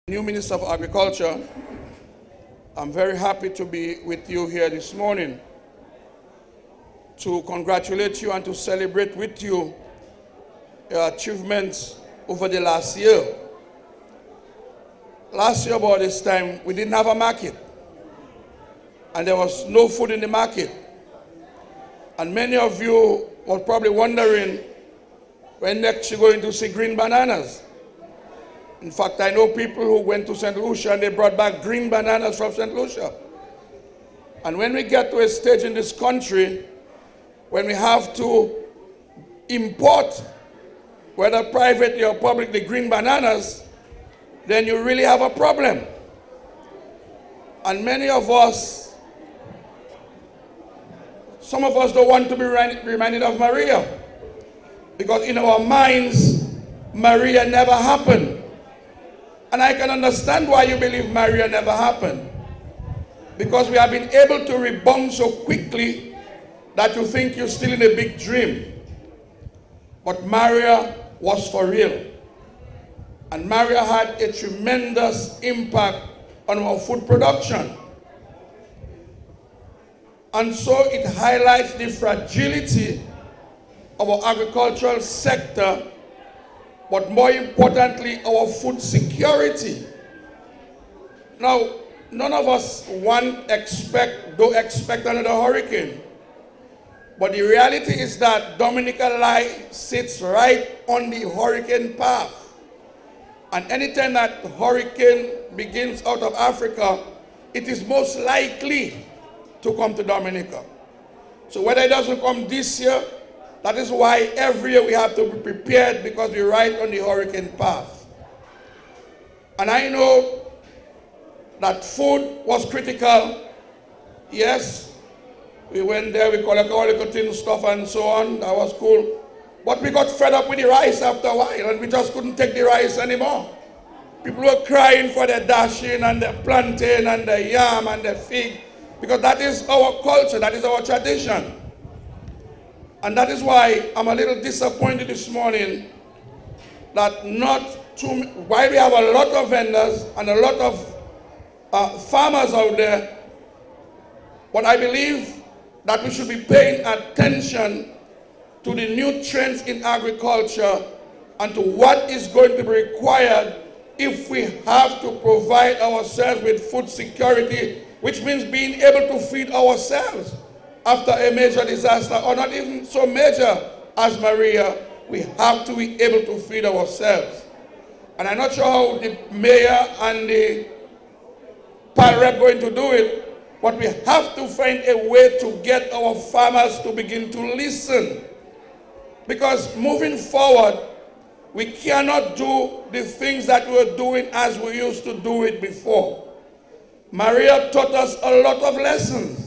New Minister of Agriculture, I'm very happy to be with you here this morning to congratulate you and to celebrate with you your achievements over the last year. Last year about this time, we didn't have a market and there was no food in the market. And many of you were probably wondering when next you're going to see green bananas. In fact, I know people who went to St. Lucia and they brought back green bananas from St. Lucia. And when we get to a stage in this country when we have to import, whether privately or publicly, green bananas, then you really have a problem. And many of us, some of us don't want to be reminded of Maria, because in our minds, Maria never happened. And I can understand why you believe Maria never happened. Because we have been able to rebound so quickly that you think you're still in a big dream. But Maria was for real. And Maria had a tremendous impact on our food production. And so it highlights the fragility of our agricultural sector, but more importantly, our food security. Now, none of us don't expect another hurricane. But the reality is that Dominica sits right on the hurricane path. And anytime that hurricane begins out of Africa, it is most likely to come to Dominica. So whether it doesn't come this year, that is why every year we have to be prepared, because we're right on the hurricane path. And I know that food was critical. Yes, we went there, we collected all the tin stuff and so on. That was cool. But we got fed up with the rice after a while, and we just couldn't take the rice anymore. People were crying for the dashing and the plantain and the yam and the fig, because that is our culture, that is our tradition. And that is why I'm a little disappointed this morning that while we have a lot of vendors and a lot of farmers out there, but I believe that we should be paying attention to the new trends in agriculture and to what is going to be required if we have to provide ourselves with food security, which means being able to feed ourselves. After a major disaster, or not even so major as Maria, we have to be able to feed ourselves. And I'm not sure how the mayor and the PAL rep going to do it, but we have to find a way to get our farmers to begin to listen. Because moving forward, we cannot do the things that we were doing as we used to do it before. Maria taught us a lot of lessons.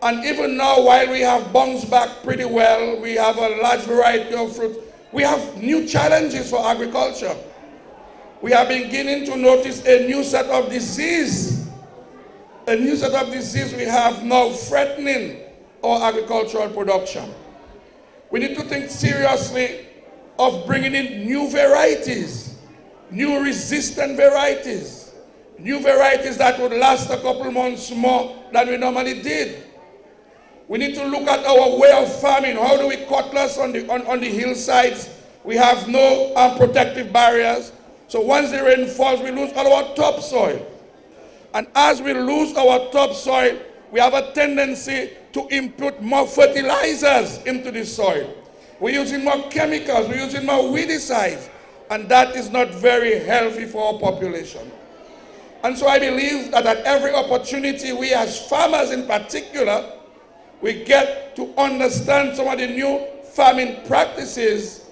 And even now, while we have bounced back pretty well, we have a large variety of fruits, we have new challenges for agriculture. We are beginning to notice a new set of disease. A new set of disease we have now threatening our agricultural production. We need to think seriously of bringing in new varieties, new resistant varieties, new varieties that would last a couple months more than we normally did. We need to look at our way of farming. How do we cutlass on the hillsides? We have no protective barriers. So once the rain falls, we lose all our topsoil. And as we lose our topsoil, we have a tendency to input more fertilizers into the soil. We're using more chemicals, we're using more weedicides, and that is not very healthy for our population. And so I believe that at every opportunity, we as farmers in particular, we get to understand some of the new farming practices.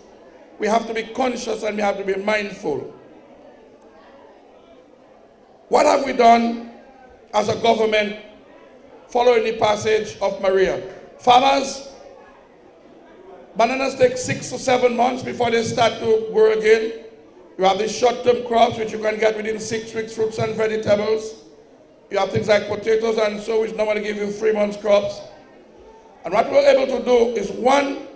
We have to be conscious and we have to be mindful. What have we done as a government following the passage of Maria? Farmers, bananas take 6 to 7 months before they start to grow again. You have the short-term crops, which you can get within 6 weeks, fruits and vegetables. You have things like potatoes and so, which normally give you 3 months crops. And what we're able to do is, one,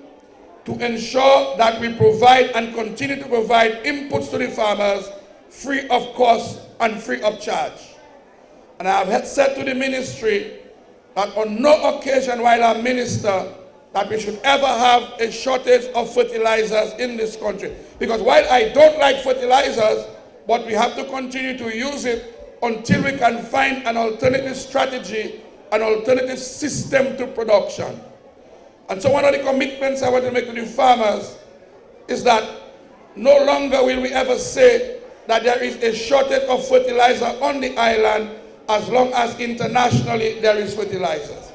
to ensure that we provide and continue to provide inputs to the farmers free of cost and free of charge. And I have said to the ministry that on no occasion while I minister that we should ever have a shortage of fertilizers in this country. Because while I don't like fertilizers, but we have to continue to use it until we can find an alternative strategy, an alternative system to production. And so one of the commitments I want to make to the farmers is that no longer will we ever say that there is a shortage of fertilizer on the island as long as internationally there is fertilizers.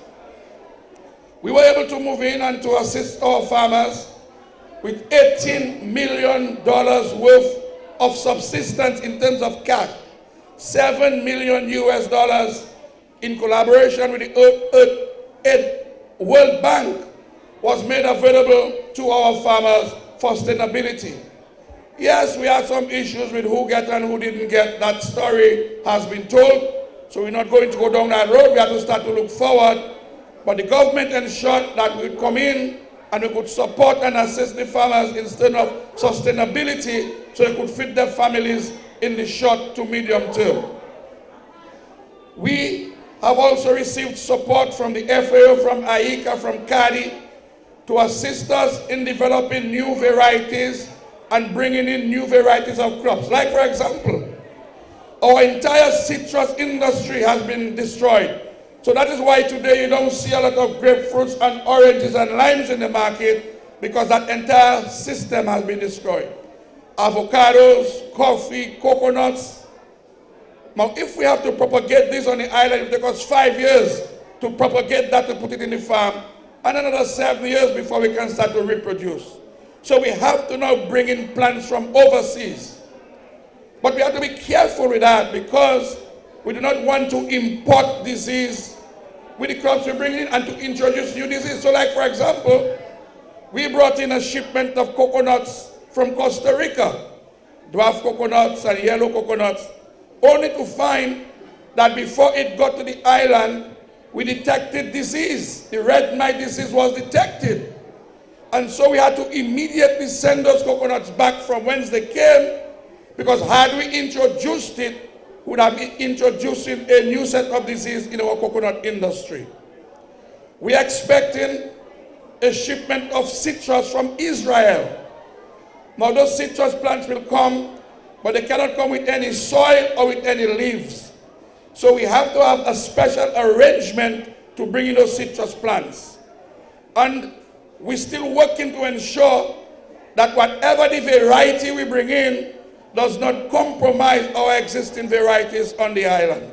We were able to move in and to assist our farmers with $18 million worth of subsistence in terms of cash, $7 million in collaboration with the World Bank was made available to our farmers for sustainability. Yes, we had some issues with who get and who didn't get. That story has been told. So we're not going to go down that road. We have to start to look forward. But the government ensured that we would come in and we could support and assist the farmers instead of sustainability so they could feed their families in the short to medium term. We have also received support from the FAO, from AICA, from CADI to assist us in developing new varieties and bringing in new varieties of crops. Like, for example, our entire citrus industry has been destroyed. So that is why today you don't see a lot of grapefruits and oranges and limes in the market, because that entire system has been destroyed. Avocados, coffee, coconuts. Now, if we have to propagate this on the island, it will take us 5 years to propagate that, to put it in the farm, and another 7 years before we can start to reproduce. So we have to now bring in plants from overseas. But we have to be careful with that, because we do not want to import disease with the crops we bring in and to introduce new disease. So like, for example, we brought in a shipment of coconuts from Costa Rica, dwarf coconuts and yellow coconuts, only to find that before it got to the island, we detected disease. The red mite disease was detected. And so we had to immediately send those coconuts back from whence they came, because had we introduced it, we would have been introducing a new set of disease in our coconut industry. We are expecting a shipment of citrus from Israel. Now those citrus plants will come, but they cannot come with any soil or with any leaves. So we have to have a special arrangement to bring in those citrus plants. And we're still working to ensure that whatever the variety we bring in does not compromise our existing varieties on the island.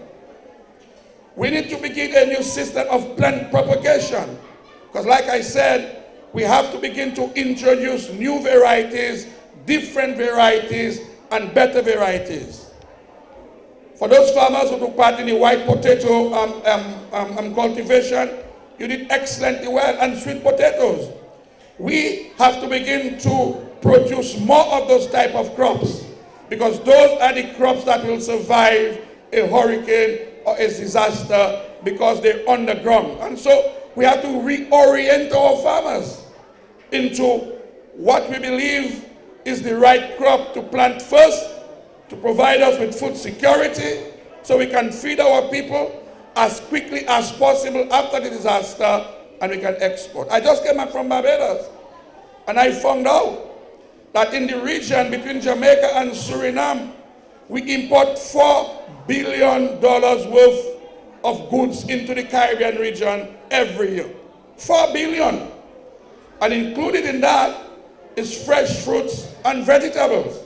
We need to begin a new system of plant propagation, because like I said, we have to begin to introduce new varieties, different varieties, and better varieties. For those farmers who took part in the white potato cultivation, you did excellently well, and sweet potatoes. We have to begin to produce more of those type of crops, because those are the crops that will survive a hurricane or a disaster, because they're underground. And so we have to reorient our farmers into what we believe is the right crop to plant first, to provide us with food security, so we can feed our people as quickly as possible after the disaster, and we can export. I just came back from Barbados, and I found out that in the region between Jamaica and Suriname, we import $4 billion worth of goods into the Caribbean region every year. $4 billion. And included in that is fresh fruits and vegetables.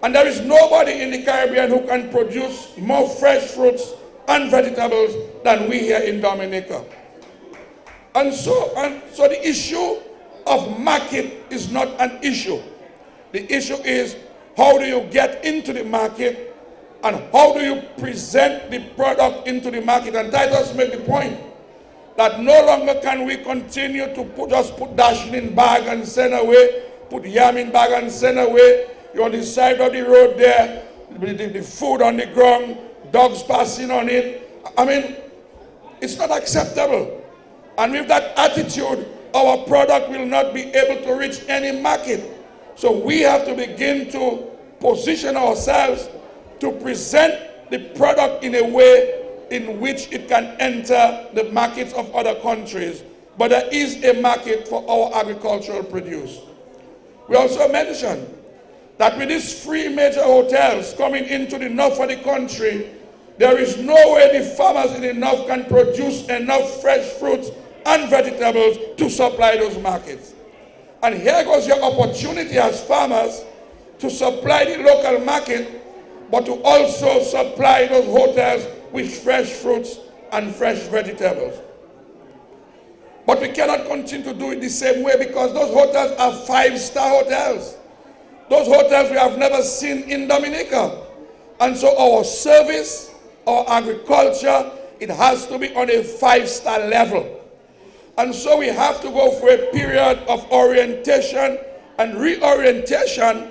And there is nobody in the Caribbean who can produce more fresh fruits and vegetables than we here in Dominica. And so the issue of market is not an issue. The issue is, how do you get into the market, and how do you present the product into the market? And Titus made the point that no longer can we continue to just put dashing in bag and send away, put yam in bag and send away. You're on the side of the road there, the food on the ground, dogs passing on it. I mean, it's not acceptable. And with that attitude, our product will not be able to reach any market. So we have to begin to position ourselves to present the product in a way in which it can enter the markets of other countries. But there is a market for our agricultural produce. We also mentioned that with these three major hotels coming into the north of the country, there is no way the farmers in the north can produce enough fresh fruits and vegetables to supply those markets. And here goes your opportunity as farmers to supply the local market, but to also supply those hotels with fresh fruits and fresh vegetables. But we cannot continue to do it the same way, because those hotels are five-star hotels. Those hotels we have never seen in Dominica. And so our service, our agriculture, it has to be on a five-star level. And so we have to go for a period of orientation and reorientation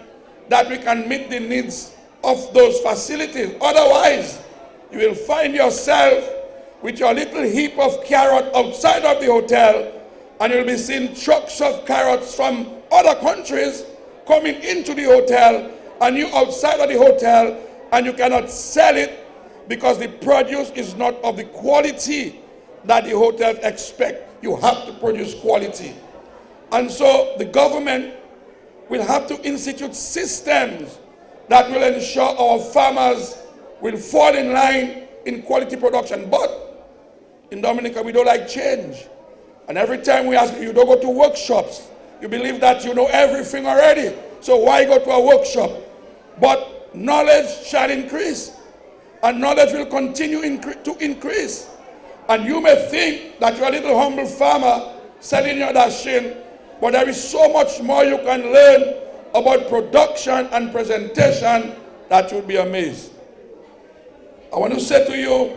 that we can meet the needs of those facilities. Otherwise, you will find yourself with your little heap of carrot outside of the hotel, and you'll be seeing trucks of carrots from other countries coming into the hotel, and you outside of the hotel, and you cannot sell it because the produce is not of the quality that the hotels expect. You have to produce quality. And so the government will have to institute systems that will ensure our farmers will fall in line in quality production. But in Dominica, we don't like change. And every time we ask you, don't go to workshops. You believe that you know everything already. So why go to a workshop? But knowledge shall increase. And knowledge will continue to increase. And you may think that you're a little humble farmer selling your dashin, but there is so much more you can learn about production and presentation that you'll be amazed. I want to say to you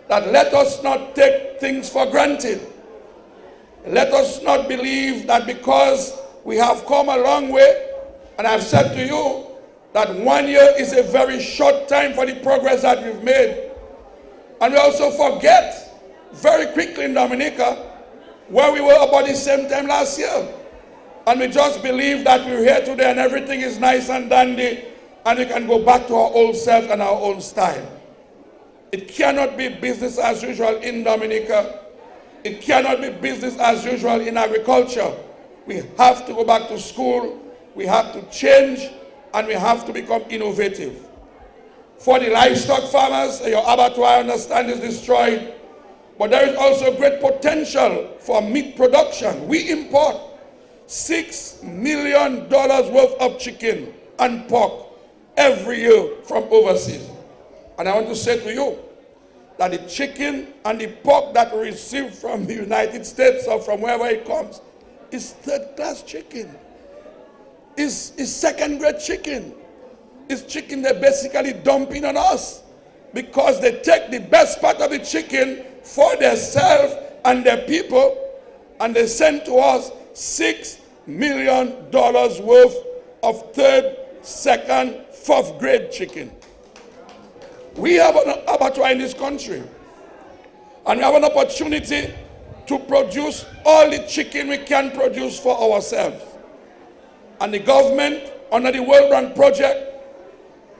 that let us not take things for granted. Let us not believe that because we have come a long way, and I've said to you that 1 year is a very short time for the progress that we've made. And we also forget very quickly in Dominica where we were about the same time last year. And we just believe that we're here today and everything is nice and dandy, and we can go back to our old self and our own style. It cannot be business as usual in Dominica. It cannot be business as usual in agriculture. We have to go back to school, we have to change, and we have to become innovative. For the livestock farmers, your abattoir, I understand, is destroyed. But there is also great potential for meat production. We import $6 million worth of chicken and pork every year from overseas. And I want to say to you that the chicken and the pork that we receive from the United States or from wherever it comes is third-class chicken. Is second-grade chicken. It's chicken they're basically dumping on us because they take the best part of the chicken for themselves and their people, and they send to us $6 million worth of third, second, fourth grade chicken. We have an abattoir in this country, and we have an opportunity to produce all the chicken we can produce for ourselves. And the government, under the World Bank project,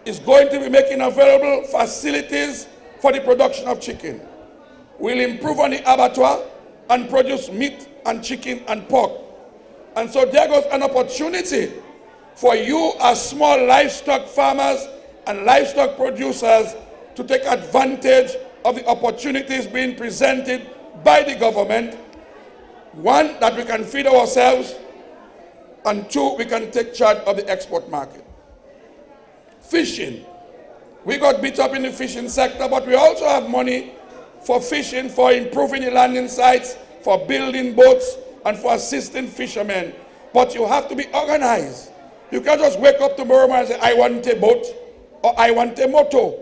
is going to be making available facilities for the production of chicken. We'll improve on the abattoir and produce meat and chicken and pork. And so there goes an opportunity for you as small livestock farmers and livestock producers to take advantage of the opportunities being presented by the government. One, that we can feed ourselves, and two, we can take charge of the export market. Fishing. We got beat up in the fishing sector, but we also have money for fishing, for improving the landing sites, for building boats, and for assisting fishermen. But you have to be organized. You can't just wake up tomorrow morning and say, I want a boat, or I want a motor.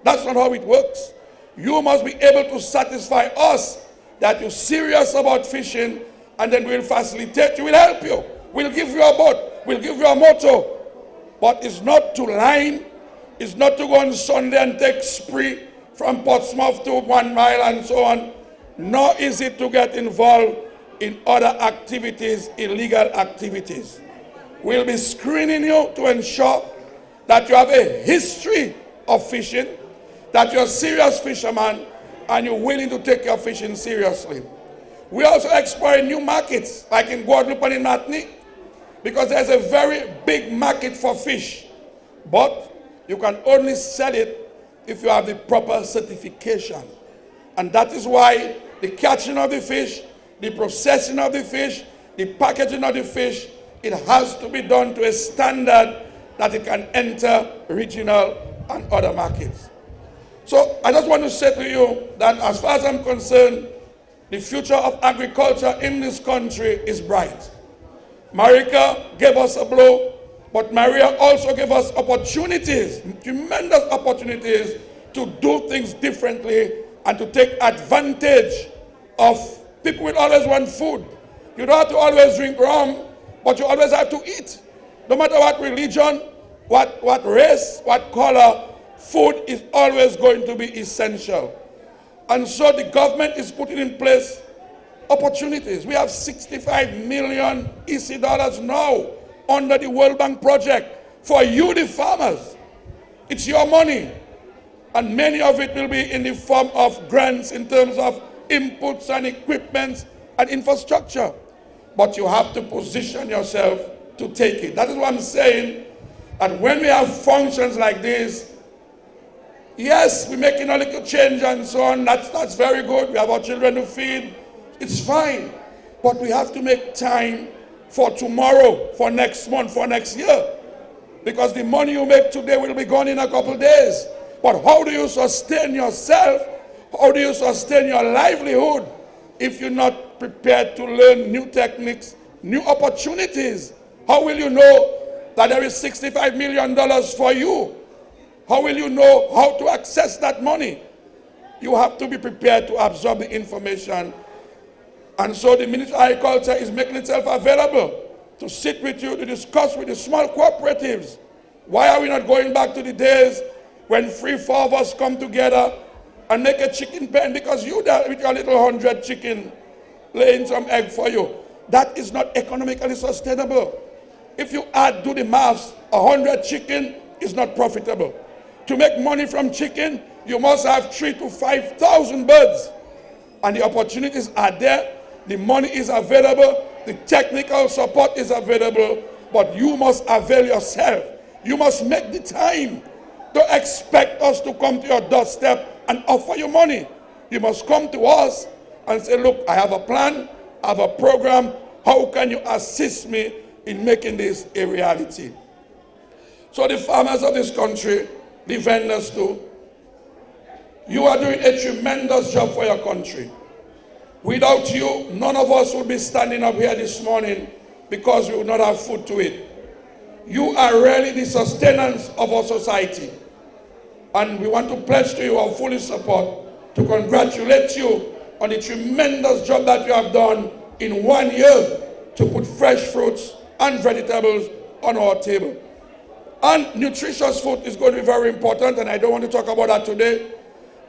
That's not how it works. You must be able to satisfy us that you're serious about fishing, and then we'll facilitate you, we'll help you. We'll give you a boat, we'll give you a motor. But it's not to line, it's not to go on Sunday and take spree from Portsmouth to 1 mile and so on. Nor is it to get involved in other activities, illegal activities. We'll be screening you to ensure that you have a history of fishing, that you're a serious fisherman, and you're willing to take your fishing seriously. We're also exploring new markets, like in Guadeloupe and in Martinique, because there's a very big market for fish. But you can only sell it if you have the proper certification. And that is why the catching of the fish, the processing of the fish, the packaging of the fish, it has to be done to a standard that it can enter regional and other markets. So I just want to say to you that as far as I'm concerned, the future of agriculture in this country is bright. Marika gave us a blow, but Maria also gave us opportunities, tremendous opportunities to do things differently and to take advantage of people will always want food. You don't have to always drink rum, but you always have to eat. No matter what religion, what race, what color, food is always going to be essential. And so the government is putting in place opportunities. We have 65 million EC dollars now under the World Bank project for you, the farmers. It's your money. And many of it will be in the form of grants in terms of inputs and equipment and infrastructure. But you have to position yourself to take it. That is what I'm saying. And when we have functions like this, yes, we're making a little change and so on. That's very good. We have our children to feed. It's fine. But we have to make time for tomorrow, for next month, for next year. Because the money you make today will be gone in a couple of days. But how do you sustain yourself? How do you sustain your livelihood if you're not prepared to learn new techniques, new opportunities? How will you know that there is $65 million for you? How will you know how to access that money? You have to be prepared to absorb the information. And so the Ministry of Agriculture is making itself available to sit with you, to discuss with the small cooperatives. Why are we not going back to the days when 3-4 of us come together and make a chicken pen because you there with your little 100 chicken laying some egg for you? That is not economically sustainable. If you do the maths, 100 chicken is not profitable. To make money from chicken, you must have 3,000 to 5,000 birds. And the opportunities are there. The money is available. The technical support is available. But you must avail yourself. You must make the time. Don't expect us to come to your doorstep and offer you money. You must come to us and say, look, I have a plan. I have a program. How can you assist me in making this a reality? So the farmers of this country, the vendors too, you are doing a tremendous job for your country. Without you, none of us would be standing up here this morning because we would not have food to eat. You are really the sustenance of our society. And we want to pledge to you our full support, to congratulate you on the tremendous job that you have done in 1 year to put fresh fruits and vegetables on our table. And nutritious food is going to be very important, and I don't want to talk about that today.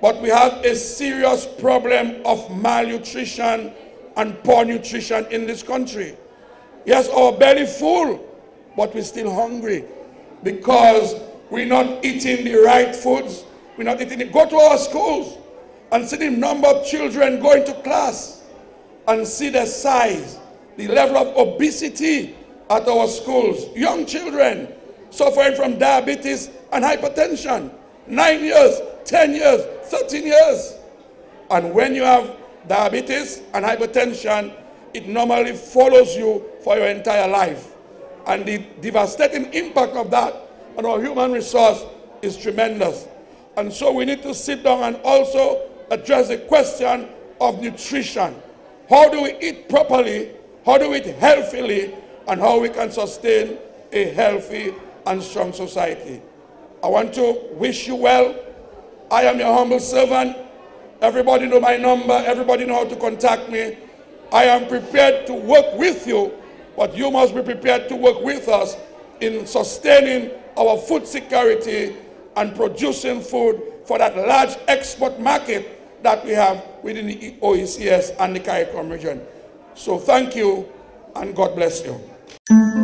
But we have a serious problem of malnutrition and poor nutrition in this country. Yes, our belly full, but we're still hungry because we're not eating the right foods. We're not eating it. Go to our schools and see the number of children going to class and see the size, the level of obesity at our schools. Young children suffering from diabetes and hypertension. 9 years, 10 years, 13 years. And when you have diabetes and hypertension, it normally follows you for your entire life. And the devastating impact of that on our human resource is tremendous. And so we need to sit down and also address the question of nutrition. How do we eat properly? How do we eat healthily? And how we can sustain a healthy and strong society. I want to wish you well. I am your humble servant. Everybody know my number. Everybody know how to contact me. I am prepared to work with you, but you must be prepared to work with us in sustaining our food security and producing food for that large export market that we have within the OECS and the CARICOM region. So thank you, and God bless you.